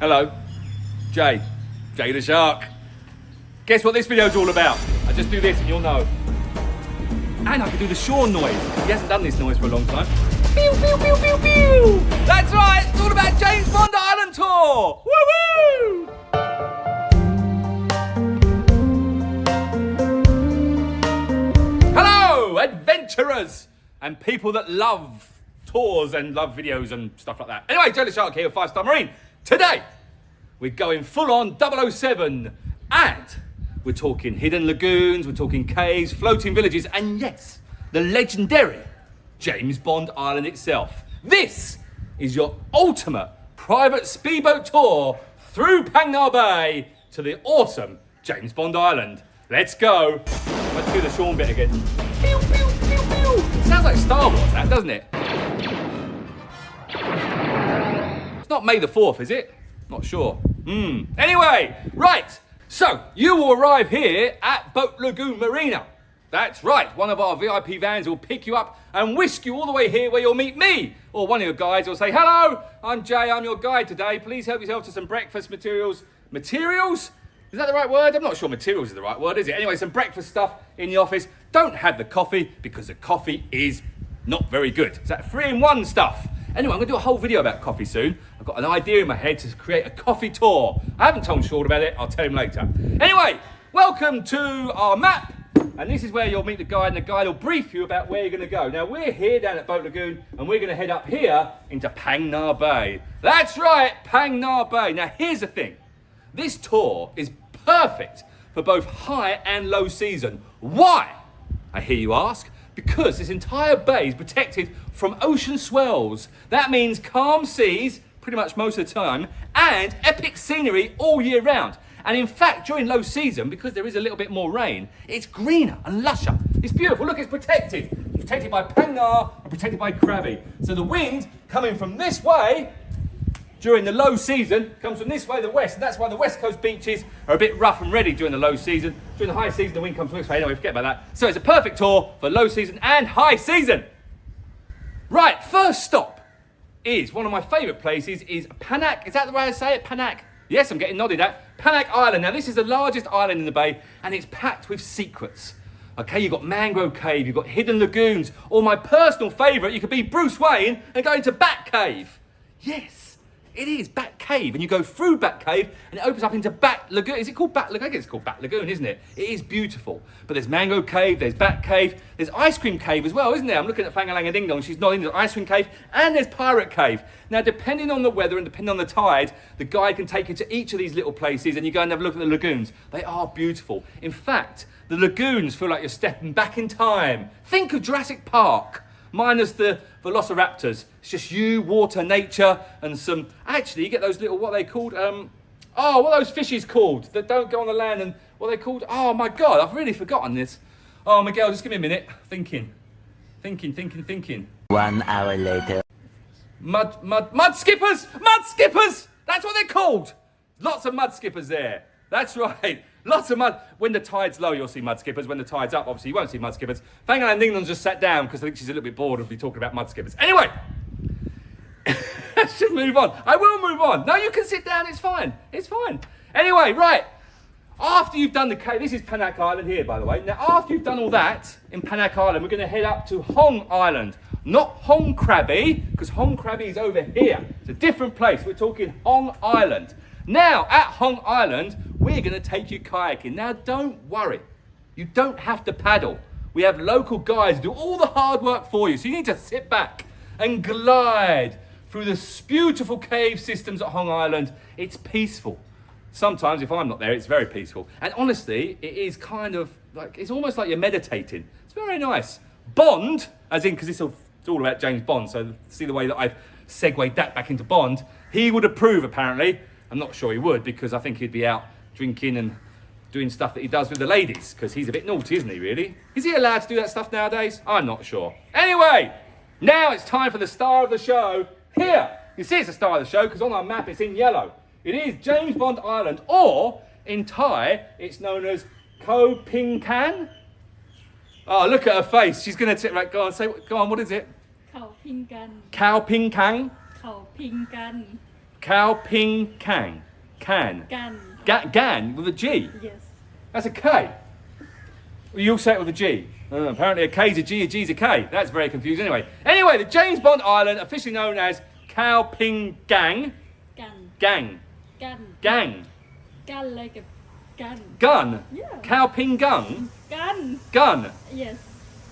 Hello, Jay the Shark. Guess what this video's all about? I just do this and you'll know. And I can do the Sean noise. He hasn't done this noise for a long time. Pew, pew, pew, pew, pew. That's right, it's all about James Bond Island Tour. Woo-woo! Hello, adventurers and people that love tours and love videos and stuff like that. Anyway, Jay the Shark here with 5-Star Marine. Today, we're going full on 007 and we're talking hidden lagoons, we're talking caves, floating villages, and yes, the legendary James Bond Island itself. This is your ultimate private speedboat tour through Phang Nga Bay to the awesome James Bond Island. Let's go. Let's do the Sean bit again. Pew, pew, pew, pew. Sounds like Star Wars, that, doesn't it? It's not May the 4th, is it? Not sure. Anyway, right. So, you will arrive here at Boat Lagoon Marina. That's right. One of our VIP vans will pick you up and whisk you all the way here where you'll meet me. Or one of your guides will say, hello, I'm Jay, I'm your guide today. Please help yourself to some breakfast materials. Materials? Is that the right word? I'm not sure materials is the right word, is it? Anyway, some breakfast stuff in the office. Don't have the coffee because the coffee is not very good. It's that 3-in-1 stuff. Anyway, I'm going to do a whole video about coffee soon. I've got an idea in my head to create a coffee tour. I haven't told Sean about it. I'll tell him later. Anyway, welcome to our map. And this is where you'll meet the guide, and the guide will brief you about where you're going to go. Now, we're here down at Boat Lagoon, and we're going to head up here into Phang Nga Bay. That's right, Phang Nga Bay. Now, here's the thing. This tour is perfect for both high and low season. Why? I hear you ask. Because this entire bay is protected from ocean swells. That means calm seas, pretty much most of the time, and epic scenery all year round. And in fact, during low season, because there is a little bit more rain, it's greener and lusher. It's beautiful. Look, it's protected. It's protected by Phang Nga and protected by Krabi. So the wind coming from this way during the low season comes from this way, the west, and that's why the west coast beaches are a bit rough and ready during the low season. During the high season, the wind comes from this way. Anyway, forget about that. So it's a perfect tour for low season and high season. Right, first stop is one of my favourite places is Panak. Is that the way I say it? Panak? Yes, I'm getting nodded at. Panak Island. Now, this is the largest island in the bay, and it's packed with secrets. Okay, you've got Mangrove Cave, you've got hidden lagoons, or my personal favourite, you could be Bruce Wayne and go into Bat Cave. Yes. It is Bat Cave, and you go through Bat Cave, and it opens up into Bat Lagoon. Is it called Bat Lagoon? I guess it's called Bat Lagoon, isn't it? It is beautiful. But there's Mango Cave, there's Bat Cave, there's Ice Cream Cave as well, isn't there? I'm looking at Phang Nga Ding Dong, she's nodding. There's Ice Cream Cave, and there's Pirate Cave. Now, depending on the weather and depending on the tide, the guide can take you to each of these little places, and you go and have a look at the lagoons. They are beautiful. In fact, the lagoons feel like you're stepping back in time. Think of Jurassic Park. Minus the velociraptors. It's just you, water, nature, and some... Actually, you get those little... What are they called? What are those fishes called that don't go on the land? And what are they called? Oh, my God, I've really forgotten this. Oh, Miguel, just give me a minute. Thinking. 1 hour later. Mud skippers! Mud skippers! That's what they're called. Lots of mud skippers there. That's right. Lots of mud. When the tide's low, you'll see mud skippers. When the tide's up, obviously, you won't see mud skippers. Phang Nga Ding Dong's just sat down because I think she's a little bit bored of me talking about mud skippers. Anyway, I should move on. I will move on. No, you can sit down. It's fine. It's fine. Anyway, right. After you've done the cave, this is Panak Island here, by the way. Now, after you've done all that in Panak Island, we're going to head up to Hong Island. Not Hong Krabi, because Hong Krabi is over here. It's a different place. We're talking Hong Island. Now, at Hong Island, we're going to take you kayaking. Now, don't worry. You don't have to paddle. We have local guides who do all the hard work for you. So you need to sit back and glide through the beautiful cave systems at Hong Island. It's peaceful. Sometimes, if I'm not there, it's very peaceful. And honestly, it is kind of like, it's almost like you're meditating. It's very nice. Bond, as in, because it's all about James Bond. So see the way that I've segued that back into Bond. He would approve, apparently. I'm not sure he would, because I think he'd be out drinking and doing stuff that he does with the ladies, because he's a bit naughty, isn't he, really? Is he allowed to do that stuff nowadays? I'm not sure. Anyway, now it's time for the star of the show. Here, you see it's the star of the show, because on our map it's in yellow. It is James Bond Island, or in Thai, it's known as Koh Panyee. Oh, look at her face. She's going to... Right, go on, what is it? Khao Ping Kan. Khao Ping Kang. Khao Ping Kan. Koh Ping Kang. Can. Gan with a G. Yes. That's a K. Well, you'll say it with a G. Apparently a K's a G, a G's a K. That's very confusing anyway. Anyway, the James Bond Island, officially known as Koh Ping Gang. Gang. Gang. Gun like a gun. Gun. Yeah. Koh Ping Gun. Gun. Yes.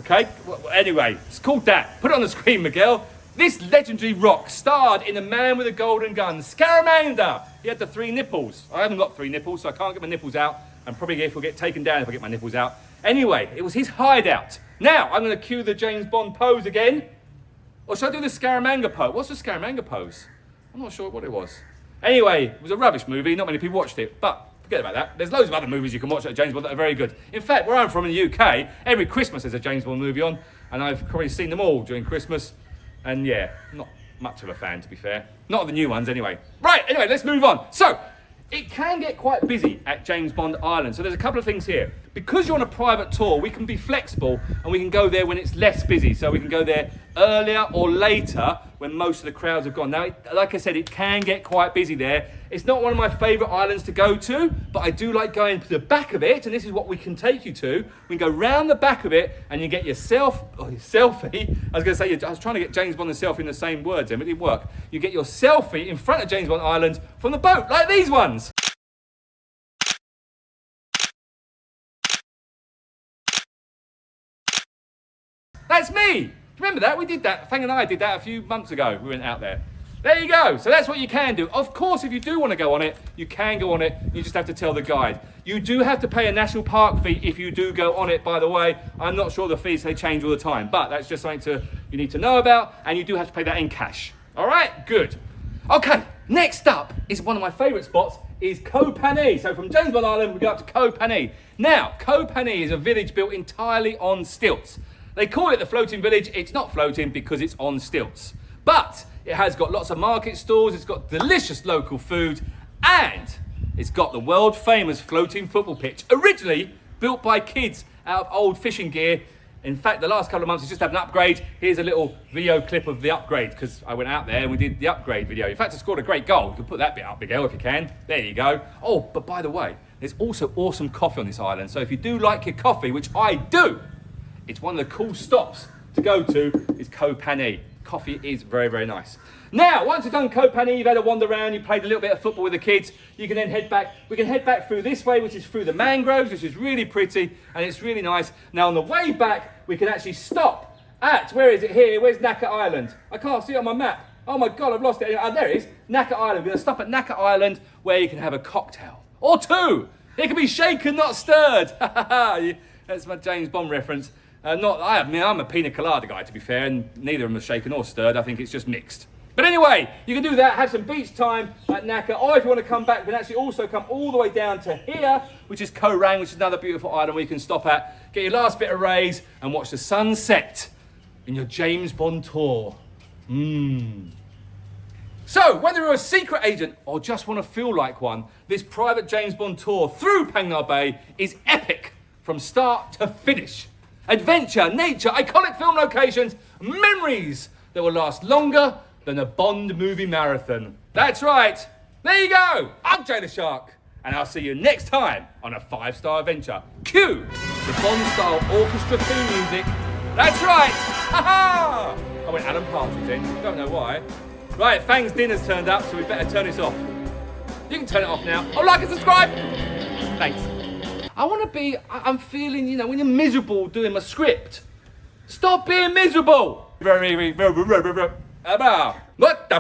Okay, well, anyway, it's called that. Put it on the screen, Miguel. This legendary rock starred in A Man with a Golden Gun, Scaramanga. He had the 3 nipples. I haven't got 3 nipples, so I can't get my nipples out. And probably if we'll get taken down if I get my nipples out. Anyway, it was his hideout. Now, I'm going to cue the James Bond pose again. Or should I do the Scaramanga pose? What's the Scaramanga pose? I'm not sure what it was. Anyway, it was a rubbish movie. Not many people watched it, but forget about that. There's loads of other movies you can watch at James Bond that are very good. In fact, where I'm from in the UK, every Christmas there's a James Bond movie on, and I've probably seen them all during Christmas. And yeah, not much of a fan, to be fair. Not of the new ones, anyway. Right, anyway, let's move on. So, it can get quite busy at James Bond Island. So there's a couple of things here. Because you're on a private tour, we can be flexible and we can go there when it's less busy. So we can go there earlier or later when most of the crowds have gone. Now, like I said, it can get quite busy there. It's not one of my favourite islands to go to, but I do like going to the back of it, and this is what we can take you to. We can go round the back of it and you get your selfie. I was going to say, I was trying to get James Bond and selfie in the same words, and it didn't work. You get your selfie in front of James Bond Island from the boat, like these ones. That's me. Remember that? We did that. Phang and I did that a few months ago. We went out there. There you go. So that's what you can do. Of course, if you do want to go on it, you can go on it. You just have to tell the guide. You do have to pay a national park fee if you do go on it, by the way. I'm not sure the fees, they change all the time. But that's just something you need to know about. And you do have to pay that in cash. All right? Good. Okay. Next up is one of my favourite spots, is Koh Panyee. So from James Bond Island, we go up to Koh Panyee. Now, Koh Panyee is a village built entirely on stilts. They call it the floating village. It's not floating because it's on stilts. But it has got lots of market stalls, it's got delicious local food, and it's got the world famous floating football pitch, originally built by kids out of old fishing gear. In fact, the last couple of months it's just had an upgrade. Here's a little video clip of the upgrade, because I went out there and we did the upgrade video. In fact, I scored a great goal. You can put that bit up, Miguel, if you can. There you go. Oh, but by the way, there's also awesome coffee on this island. So if you do like your coffee, which I do, it's one of the cool stops to go to is Koh Panyee. Coffee is very, very nice. Now, once you've done Koh Panyee, you've had a wander around, you played a little bit of football with the kids, you can then head back. We can head back through this way, which is through the mangroves, which is really pretty, and it's really nice. Now, on the way back, we can actually stop at, where is it here? Where's Naka Island? I can't see it on my map. Oh my God, I've lost it. Oh, there it is, Naka Island. We're gonna stop at Naka Island, where you can have a cocktail. Or 2. It can be shaken, not stirred. That's my James Bond reference. I'm a pina colada guy, to be fair, and neither of them are shaken or stirred. I think it's just mixed. But anyway, you can do that, have some beach time at Naka, or if you want to come back, you can actually also come all the way down to here, which is Koh Rang, which is another beautiful island where you can stop at, get your last bit of rays, and watch the sunset in your James Bond tour. So, whether you're a secret agent or just want to feel like one, this private James Bond tour through Phang Nga Bay is epic from start to finish. Adventure, nature, iconic film locations, memories that will last longer than a Bond movie marathon. That's right. There you go. I'm Jay the Shark, and I'll see you next time on a 5-star adventure. Cue the Bond-style orchestra theme music. That's right. Ha-ha! I went Alan Partridge then. Don't know why. Right, Fang's dinner's turned up, so we better turn this off. You can turn it off now. Oh, like and subscribe. Thanks. I'm feeling, when you're miserable doing my script. Stop being miserable. What the